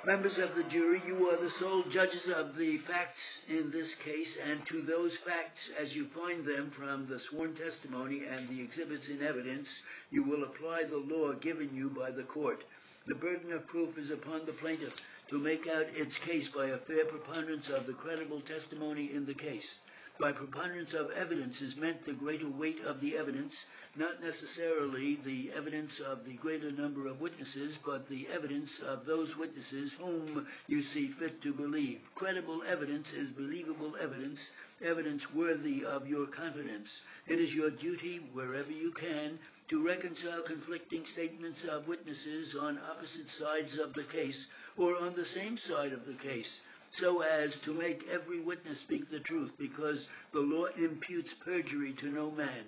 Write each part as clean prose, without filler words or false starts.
Members of the jury, you are the sole judges of the facts in this case, and to those facts as you find them from the sworn testimony and the exhibits in evidence, you will apply the law given you by the court. The burden of proof is upon the plaintiff to make out its case by a fair preponderance of the credible testimony in the case. By preponderance of evidence is meant the greater weight of the evidence, not necessarily the evidence of the greater number of witnesses, but the evidence of those witnesses whom you see fit to believe. Credible evidence is believable evidence, evidence worthy of your confidence. It is your duty, wherever you can, to reconcile conflicting statements of witnesses on opposite sides of the case or on the same side of the case, so as to make every witness speak the truth, because the law imputes perjury to no man.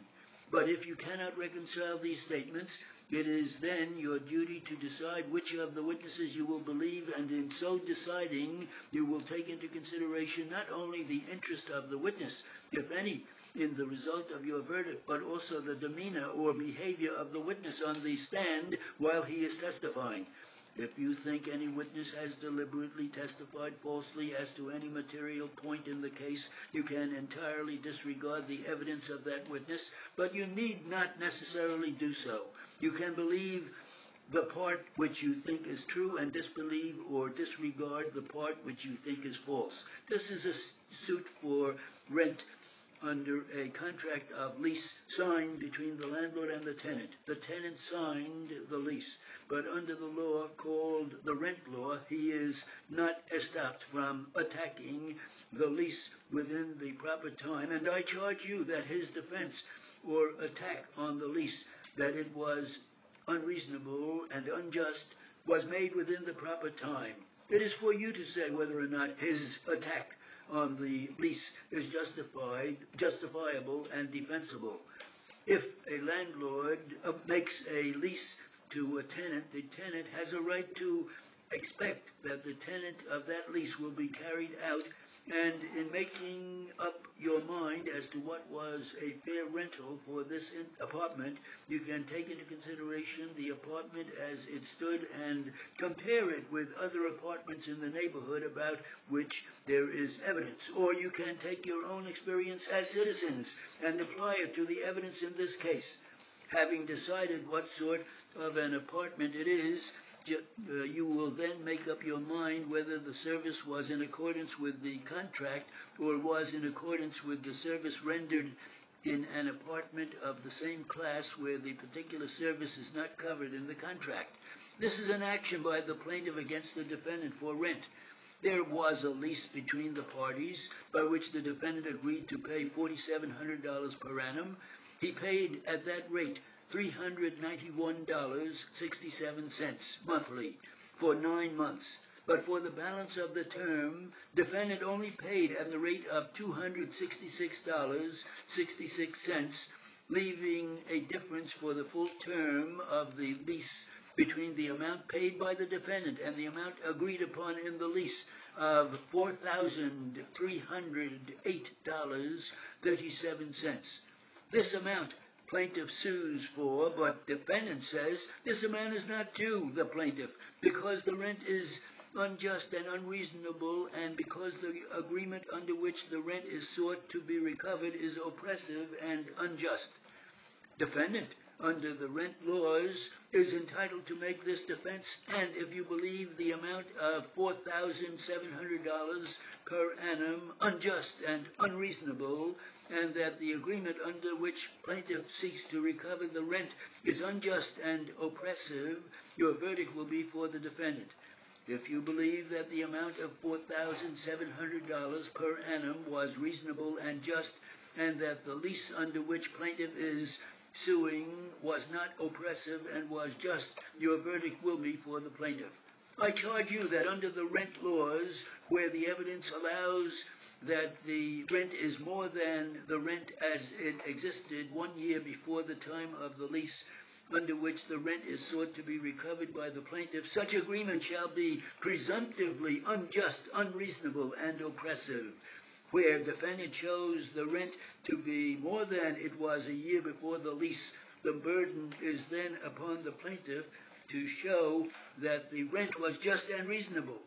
But if you cannot reconcile these statements, it is then your duty to decide which of the witnesses you will believe, and in so deciding, you will take into consideration not only the interest of the witness, if any, in the result of your verdict, but also the demeanor or behavior of the witness on the stand while he is testifying. If you think any witness has deliberately testified falsely as to any material point in the case, you can entirely disregard the evidence of that witness, but you need not necessarily do so. You can believe the part which you think is true and disbelieve or disregard the part which you think is false. This is a suit for rent under a contract of lease signed between the landlord and the tenant. The tenant signed the lease, but under the law called the rent law, he is not stopped from attacking the lease within the proper time, and I charge you that his defense or attack on the lease, that it was unreasonable and unjust, was made within the proper time. It is for you to say whether or not his attack on the lease is justifiable and defensible. If a landlord makes a lease to a tenant, the tenant has a right to expect that the tenant of that lease will be carried out, and in making up your mind as to what was a fair rental for this apartment, you can take into consideration the apartment as it stood and compare it with other apartments in the neighborhood about which there is evidence. Or you can take your own experience as citizens and apply it to the evidence in this case. Having decided what sort of an apartment it is, you will then make up your mind whether the service was in accordance with the contract or was in accordance with the service rendered in an apartment of the same class where the particular service is not covered in the contract. This is an action by the plaintiff against the defendant for rent. There was a lease between the parties by which the defendant agreed to pay $4,700 per annum. He paid at that rate $391.67 monthly for 9 months. But for the balance of the term, defendant only paid at the rate of $266.66, leaving a difference for the full term of the lease between the amount paid by the defendant and the amount agreed upon in the lease of $4,308.37. This amount plaintiff sues for, but defendant says this amount is not due the plaintiff because the rent is unjust and unreasonable, and because the agreement under which the rent is sought to be recovered is oppressive and unjust. Defendant, under the rent laws, is entitled to make this defense, and if you believe the amount of $4,700 per annum unjust and unreasonable, and that the agreement under which plaintiff seeks to recover the rent is unjust and oppressive, your verdict will be for the defendant. If you believe that the amount of $4,700 per annum was reasonable and just, and that the lease under which plaintiff is suing was not oppressive and was just, your verdict will be for the plaintiff. I charge you that under the rent laws, where the evidence allows that the rent is more than the rent as it existed 1 year before the time of the lease under which the rent is sought to be recovered by the plaintiff, such agreement shall be presumptively unjust, unreasonable, and oppressive. Where defendant shows the rent to be more than it was a year before the lease, the burden is then upon the plaintiff to show that the rent was just and reasonable.